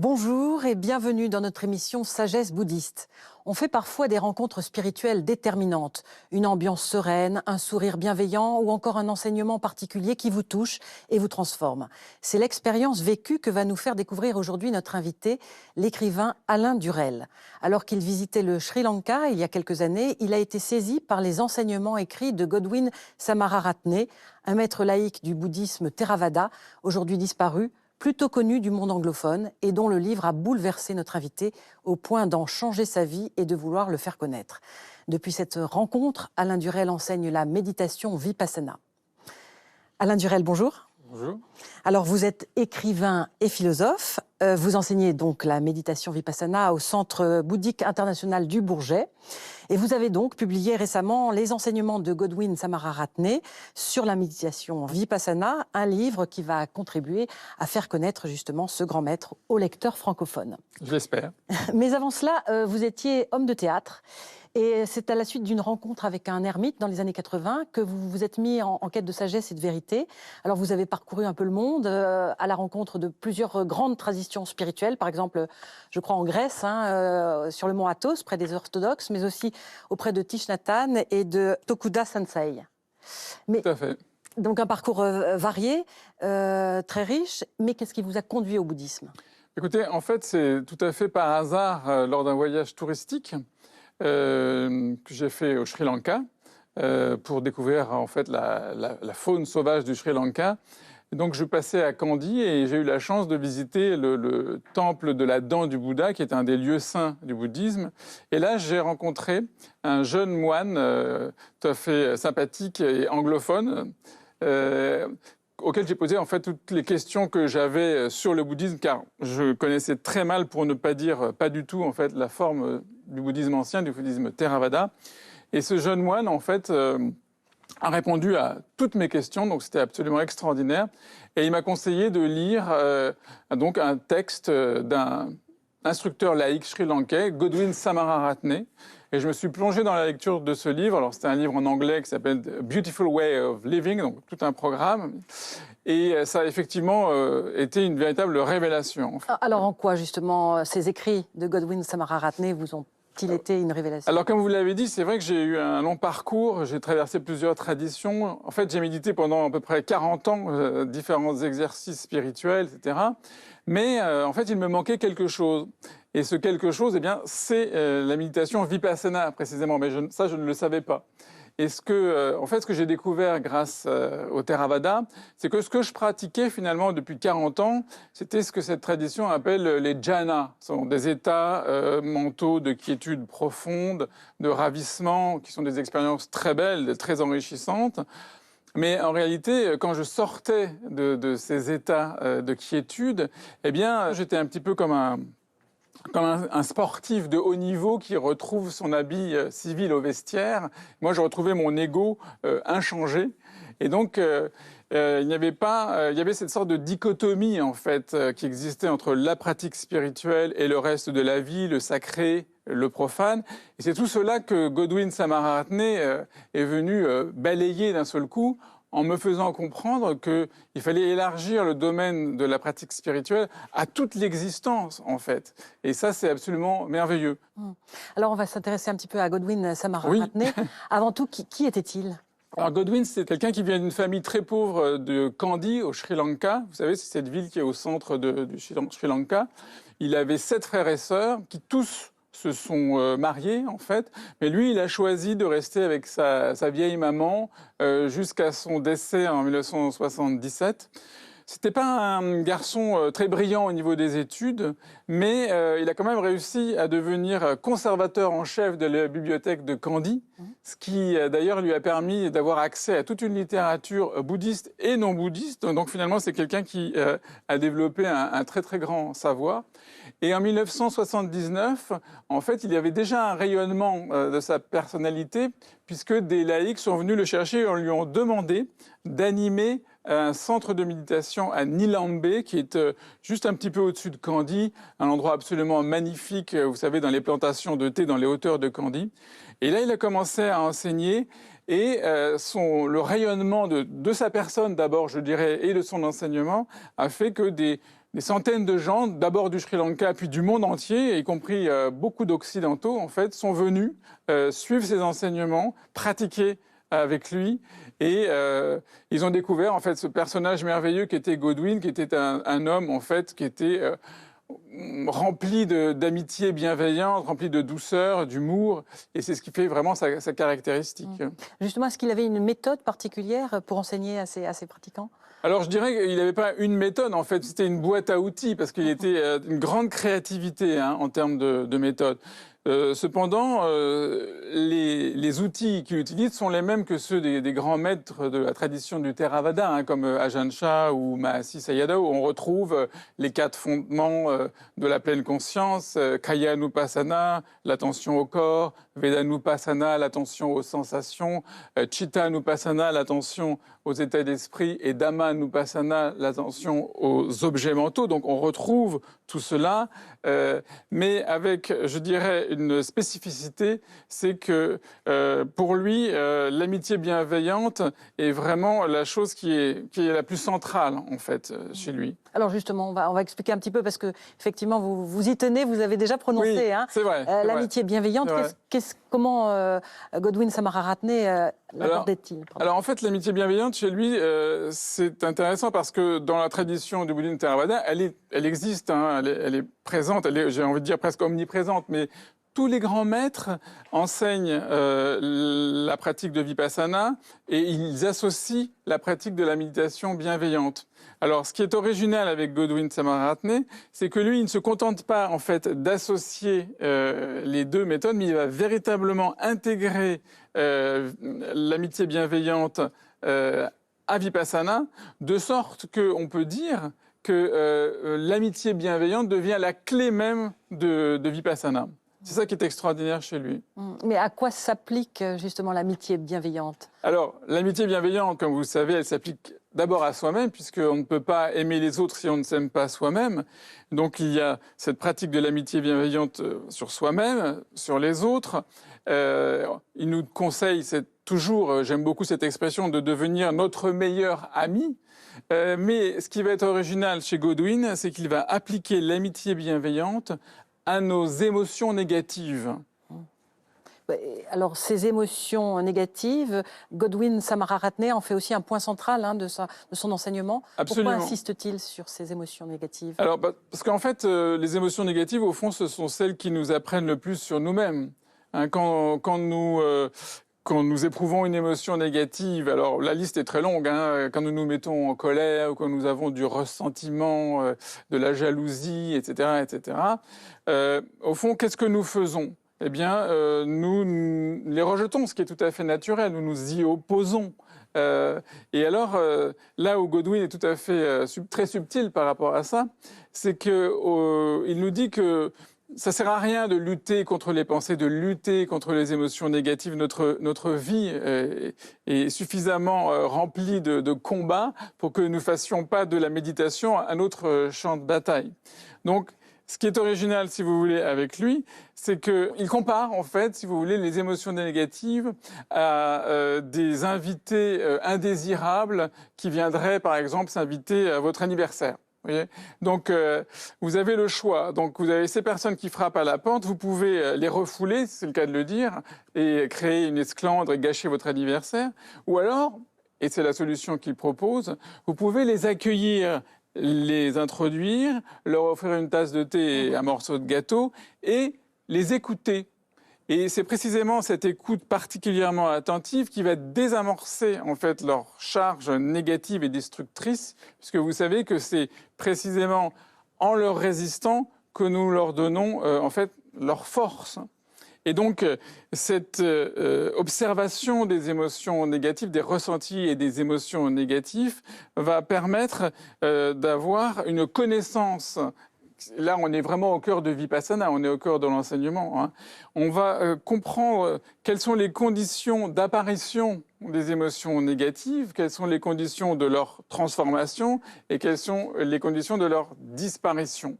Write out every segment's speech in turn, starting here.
Bonjour et bienvenue dans notre émission Sagesse bouddhiste. On fait parfois des rencontres spirituelles déterminantes, une ambiance sereine, un sourire bienveillant ou encore un enseignement particulier qui vous touche et vous transforme. C'est l'expérience vécue que va nous faire découvrir aujourd'hui notre invité, l'écrivain Alain Durel. Alors qu'il visitait le Sri Lanka il y a quelques années, il a été saisi par les enseignements écrits de Godwin Samararatne, un maître laïque du bouddhisme Theravada, aujourd'hui disparu, plutôt connu du monde anglophone et dont le livre a bouleversé notre invité au point d'en changer sa vie et de vouloir le faire connaître. Depuis cette rencontre, Alain Durel enseigne la méditation Vipassana. Alain Durel, bonjour. Bonjour. Alors, vous êtes écrivain et philosophe. Vous enseignez donc la méditation Vipassana au Centre bouddhique international du Bourget. Et vous avez donc publié récemment les enseignements de Godwin Samararatne sur la méditation Vipassana, un livre qui va contribuer à faire connaître justement ce grand maître aux lecteurs francophones. Je l'espère. Mais avant cela, vous étiez homme de théâtre. Et c'est à la suite d'une rencontre avec un ermite dans les années 80 que vous vous êtes mis en quête de sagesse et de vérité. Alors vous avez parcouru un peu le monde à la rencontre de plusieurs grandes traditions spirituelles, par exemple, je crois en Grèce, sur le mont Athos, près des orthodoxes, mais aussi auprès de Thich Nhat Hanh et de Tokuda Sensei. Mais, tout à fait. Donc un parcours varié, très riche, mais qu'est-ce qui vous a conduit au bouddhisme ? Écoutez, en fait, c'est tout à fait par hasard, lors d'un voyage touristique, que j'ai fait au Sri Lanka pour découvrir en fait la faune sauvage du Sri Lanka. Et donc je passais à Kandy et j'ai eu la chance de visiter le temple de la dent du Bouddha, qui est un des lieux saints du bouddhisme. Et là, j'ai rencontré un jeune moine tout à fait sympathique et anglophone, auquel j'ai posé en fait toutes les questions que j'avais sur le bouddhisme, car je connaissais très mal, pour ne pas dire pas du tout, en fait, la forme du bouddhisme ancien, du bouddhisme Theravada. Et ce jeune moine, en fait, a répondu à toutes mes questions, donc c'était absolument extraordinaire. Et il m'a conseillé de lire donc un texte d'un instructeur laïque sri-lankais, Godwin Samararatne. Et je me suis plongé dans la lecture de ce livre. Alors, c'était un livre en anglais qui s'appelle The Beautiful Way of Living, donc tout un programme. Et ça a effectivement été une véritable révélation. En fait. Alors, en quoi, justement, ces écrits de Godwin Samararatne vous ont-ils été une révélation ? Alors, comme vous l'avez dit, c'est vrai que j'ai eu un long parcours. J'ai traversé plusieurs traditions. En fait, j'ai médité pendant à peu près 40 ans, différents exercices spirituels, etc. Mais en fait, il me manquait quelque chose. Et ce quelque chose, eh bien, c'est la méditation Vipassana, précisément. Mais ça, je ne le savais pas. Et ce que j'ai découvert grâce au Theravada, c'est que ce que je pratiquais finalement depuis 40 ans, c'était ce que cette tradition appelle les jhanas. Ce sont des états mentaux de quiétude profonde, de ravissement, qui sont des expériences très belles, très enrichissantes. Mais en réalité, quand je sortais de ces états de quiétude, eh bien, j'étais un petit peu comme un sportif de haut niveau qui retrouve son habit civil au vestiaire. Moi, je retrouvais mon ego inchangé. Et donc, il y avait cette sorte de dichotomie, en fait, qui existait entre la pratique spirituelle et le reste de la vie, le sacré, le profane. Et c'est tout cela que Godwin Samararatne est venu balayer d'un seul coup, en me faisant comprendre qu'il fallait élargir le domaine de la pratique spirituelle à toute l'existence, en fait. Et ça, c'est absolument merveilleux. Alors, on va s'intéresser un petit peu à Godwin Samararatne. Oui. Avant tout, qui était-il ? Alors, Godwin, c'est quelqu'un qui vient d'une famille très pauvre de Kandy, au Sri Lanka. Vous savez, c'est cette ville qui est au centre du Sri Lanka. Il avait 7 frères et sœurs qui tous se sont mariés, en fait. Mais lui, il a choisi de rester avec sa vieille maman jusqu'à son décès en 1977. C'était pas un garçon très brillant au niveau des études, mais il a quand même réussi à devenir conservateur en chef de la bibliothèque de Kandy, ce qui d'ailleurs lui a permis d'avoir accès à toute une littérature bouddhiste et non bouddhiste. Donc finalement, c'est quelqu'un qui a développé un très très grand savoir. Et en 1979, en fait, il y avait déjà un rayonnement de sa personnalité, puisque des laïcs sont venus le chercher et lui ont demandé d'animer un centre de méditation à Nilambe, qui est juste un petit peu au-dessus de Kandy, un endroit absolument magnifique, vous savez, dans les plantations de thé dans les hauteurs de Kandy. Et là, il a commencé à enseigner et le rayonnement de sa personne d'abord, je dirais, et de son enseignement a fait que des centaines de gens, d'abord du Sri Lanka, puis du monde entier, y compris beaucoup d'Occidentaux, en fait, sont venus suivre ses enseignements, pratiquer avec lui, et ils ont découvert en fait ce personnage merveilleux qui était Godwin, qui était un homme en fait qui était rempli d'amitié bienveillante, rempli de douceur, d'humour, et c'est ce qui fait vraiment sa caractéristique. Justement, est-ce qu'il avait une méthode particulière pour enseigner à ses pratiquants? Alors je dirais qu'il n'avait pas une méthode, en fait, c'était une boîte à outils, parce qu'il était une grande créativité en termes de méthode. Cependant, les outils qu'il utilise sont les mêmes que ceux des grands maîtres de la tradition du Theravada, comme Ajahn Chah ou Mahasi Sayadaw, où on retrouve les 4 fondements de la pleine conscience, Kayanupassana, l'attention au corps, Vedanupassana, l'attention aux sensations, Chittanupassana, l'attention aux états d'esprit, et Dhammanupassana, l'attention aux objets mentaux. Donc on retrouve tout cela, mais avec, je dirais, une spécificité, c'est que pour lui, l'amitié bienveillante est vraiment la chose qui est la plus centrale, en fait, chez lui. Alors justement, on va expliquer un petit peu, parce que effectivement, vous y tenez, vous avez déjà prononcé c'est vrai, l'amitié bienveillante. Comment Godwin Samararatne l'abordait-il? Alors en fait, l'amitié bienveillante chez lui, c'est intéressant parce que dans la tradition du bouddhisme Theravada, elle existe, elle est présente, elle est, j'ai envie de dire, presque omniprésente, mais tous les grands maîtres enseignent la pratique de Vipassana et ils associent la pratique de la méditation bienveillante. Alors, ce qui est original avec Godwin Samararatne, c'est que lui, il ne se contente pas, en fait, d'associer les deux méthodes, mais il va véritablement intégrer l'amitié bienveillante à Vipassana, de sorte qu'on peut dire que l'amitié bienveillante devient la clé même de Vipassana. C'est ça qui est extraordinaire chez lui. Mais à quoi s'applique justement l'amitié bienveillante? Alors, l'amitié bienveillante, comme vous le savez, elle s'applique d'abord à soi-même, puisqu'on ne peut pas aimer les autres si on ne s'aime pas soi-même. Donc, il y a cette pratique de l'amitié bienveillante sur soi-même, sur les autres. Il nous conseille, c'est toujours, j'aime beaucoup cette expression, de devenir notre meilleur ami. Mais ce qui va être original chez Godwin, c'est qu'il va appliquer l'amitié bienveillante à nos émotions négatives. Alors, ces émotions négatives, Godwin Samararatne en fait aussi un point central de son enseignement. Absolument. Pourquoi insiste-t-il sur ces émotions négatives? Alors, parce qu'en fait, les émotions négatives, au fond, ce sont celles qui nous apprennent le plus sur nous-mêmes. Quand nous éprouvons une émotion négative, alors la liste est très longue, quand nous nous mettons en colère, ou quand nous avons du ressentiment, de la jalousie, etc., etc., au fond, qu'est-ce que nous faisons? Eh bien, nous les rejetons, ce qui est tout à fait naturel, nous nous y opposons. Et alors, là où Godwin est tout à fait très subtil par rapport à ça, c'est qu'il nous dit que ça sert à rien de lutter contre les pensées, de lutter contre les émotions négatives. Notre vie est suffisamment remplie de combats pour que nous ne fassions pas de la méditation un autre champ de bataille. Donc, ce qui est original, si vous voulez, avec lui, c'est qu'il compare, en fait, si vous voulez, les émotions négatives à des invités indésirables qui viendraient, par exemple, s'inviter à votre anniversaire. Vous voyez ? Donc, vous avez le choix. Donc, vous avez ces personnes qui frappent à la porte, vous pouvez les refouler, c'est le cas de le dire, et créer une esclandre et gâcher votre anniversaire. Ou alors, et c'est la solution qu'il propose, vous pouvez les accueillir, les introduire, leur offrir une tasse de thé et un morceau de gâteau, et les écouter. Et c'est précisément cette écoute particulièrement attentive qui va désamorcer en fait leur charge négative et destructrice, puisque vous savez que c'est précisément en leur résistant que nous leur donnons en fait leur force. Et donc, cette observation des émotions négatives, des ressentis et des émotions négatives va permettre d'avoir une connaissance. Là, on est vraiment au cœur de Vipassana, on est au cœur de l'enseignement. On va comprendre quelles sont les conditions d'apparition des émotions négatives, quelles sont les conditions de leur transformation et quelles sont les conditions de leur disparition.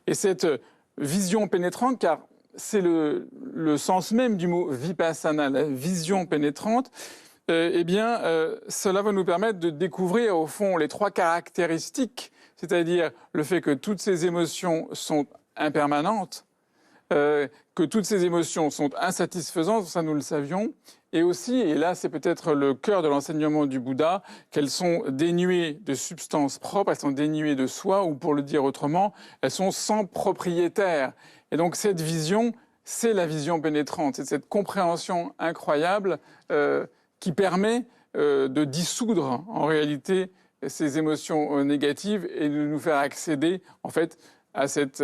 Et cette vision pénétrante, car c'est le sens même du mot Vipassana, la vision pénétrante, Cela va nous permettre de découvrir au fond les 3 caractéristiques, c'est-à-dire le fait que toutes ces émotions sont impermanentes, que toutes ces émotions sont insatisfaisantes, ça nous le savions, et aussi, et là c'est peut-être le cœur de l'enseignement du Bouddha, qu'elles sont dénuées de substance propre, elles sont dénuées de soi, ou pour le dire autrement, elles sont sans propriétaire. Et donc cette vision, c'est la vision pénétrante, c'est cette compréhension incroyable qui permet de dissoudre en réalité ces émotions négatives et de nous faire accéder en fait à cet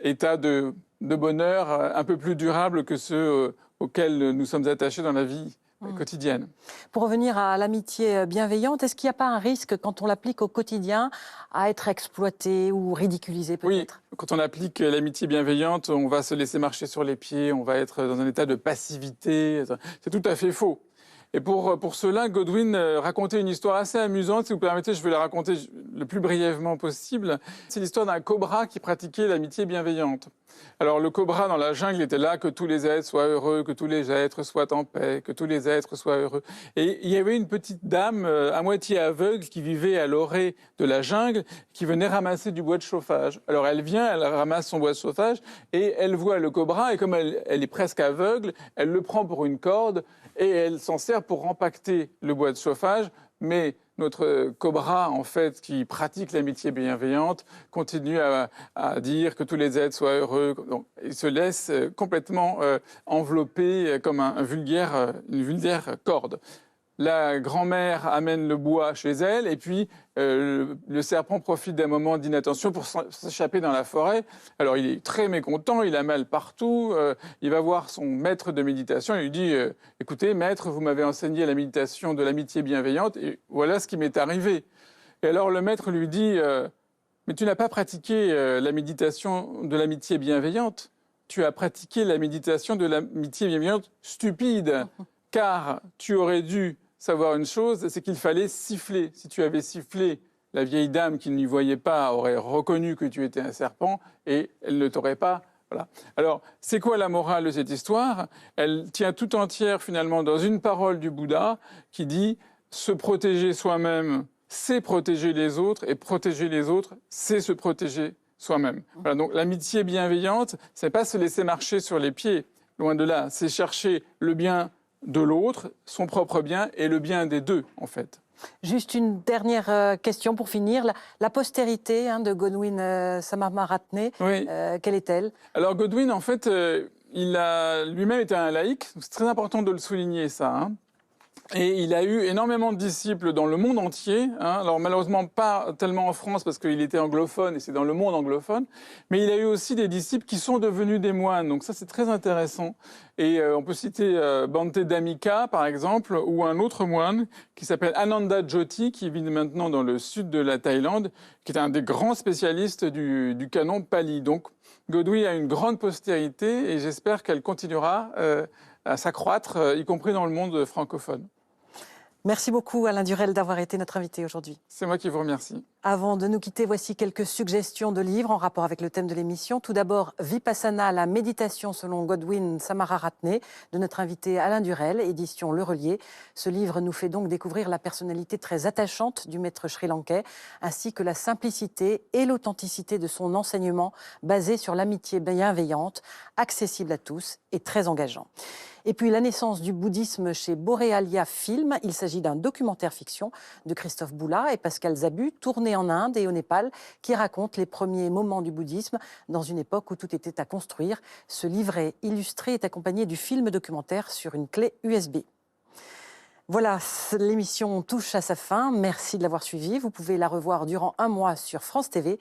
état de bonheur un peu plus durable que ceux auxquels nous sommes attachés dans la vie quotidienne. Pour revenir à l'amitié bienveillante, est-ce qu'il n'y a pas un risque, quand on l'applique au quotidien, à être exploité ou ridiculisé peut-être ? Oui, quand on applique l'amitié bienveillante, on va se laisser marcher sur les pieds, on va être dans un état de passivité. C'est tout à fait faux. Et pour cela, Godwin racontait une histoire assez amusante. Si vous permettez, je vais la raconter le plus brièvement possible. C'est l'histoire d'un cobra qui pratiquait l'amitié bienveillante. Alors le cobra dans la jungle était là, que tous les êtres soient heureux, que tous les êtres soient en paix, que tous les êtres soient heureux. Et il y avait une petite dame à moitié aveugle qui vivait à l'orée de la jungle, qui venait ramasser du bois de chauffage. Alors elle vient, elle ramasse son bois de chauffage et elle voit le cobra et comme elle est presque aveugle, elle le prend pour une corde et elle s'en sert pour empaqueter le bois de chauffage, mais notre cobra, en fait, qui pratique l'amitié bienveillante, continue à dire que tous les êtres soient heureux. Donc, il se laisse complètement envelopper comme une vulgaire corde. La grand-mère amène le bois chez elle et puis le serpent profite d'un moment d'inattention pour s'échapper dans la forêt. Alors il est très mécontent, il a mal partout, il va voir son maître de méditation et lui dit « Écoutez, maître, vous m'avez enseigné la méditation de l'amitié bienveillante et voilà ce qui m'est arrivé. » Et alors le maître lui dit « Mais tu n'as pas pratiqué la méditation de l'amitié bienveillante, tu as pratiqué la méditation de l'amitié bienveillante stupide, car tu aurais dû savoir une chose, c'est qu'il fallait siffler. Si tu avais sifflé, la vieille dame qui n'y voyait pas aurait reconnu que tu étais un serpent et elle ne t'aurait pas... Voilà. Alors, c'est quoi la morale de cette histoire ? Elle tient tout entière finalement dans une parole du Bouddha qui dit « se protéger soi-même, c'est protéger les autres et protéger les autres, c'est se protéger soi-même. » Voilà, donc l'amitié bienveillante, c'est pas se laisser marcher sur les pieds, loin de là, c'est chercher le bien de l'autre, son propre bien et le bien des deux, en fait. Juste une dernière question pour finir. La postérité de Godwin Samararatne, Oui. Quelle est-elle ? Alors Godwin, en fait, il a lui-même été un laïc. C'est très important de le souligner, ça. Et il a eu énormément de disciples dans le monde entier. Alors malheureusement pas tellement en France parce qu'il était anglophone et c'est dans le monde anglophone. Mais il a eu aussi des disciples qui sont devenus des moines. Donc ça c'est très intéressant. Et on peut citer Bhante Dhammika par exemple ou un autre moine qui s'appelle Ananda Jyoti qui vit maintenant dans le sud de la Thaïlande, qui est un des grands spécialistes du canon Pali. Donc Godwin a une grande postérité et j'espère qu'elle continuera à s'accroître, y compris dans le monde francophone. Merci beaucoup Alain Durel d'avoir été notre invité aujourd'hui. C'est moi qui vous remercie. Avant de nous quitter, voici quelques suggestions de livres en rapport avec le thème de l'émission. Tout d'abord, Vipassana, la méditation selon Godwin Samararatne, de notre invité Alain Durel, édition Le Relier. Ce livre nous fait donc découvrir la personnalité très attachante du maître sri-lankais, ainsi que la simplicité et l'authenticité de son enseignement basé sur l'amitié bienveillante, accessible à tous et très engageant. Et puis la naissance du bouddhisme chez Borealia Film. Il s'agit d'un documentaire fiction de Christophe Boula et Pascal Zabu, tourné en Inde et au Népal, qui raconte les premiers moments du bouddhisme dans une époque où tout était à construire. Ce livret illustré est accompagné du film documentaire sur une clé USB. Voilà, l'émission touche à sa fin. Merci de l'avoir suivie. Vous pouvez la revoir durant un mois sur France TV.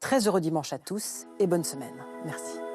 Très heureux dimanche à tous et bonne semaine. Merci.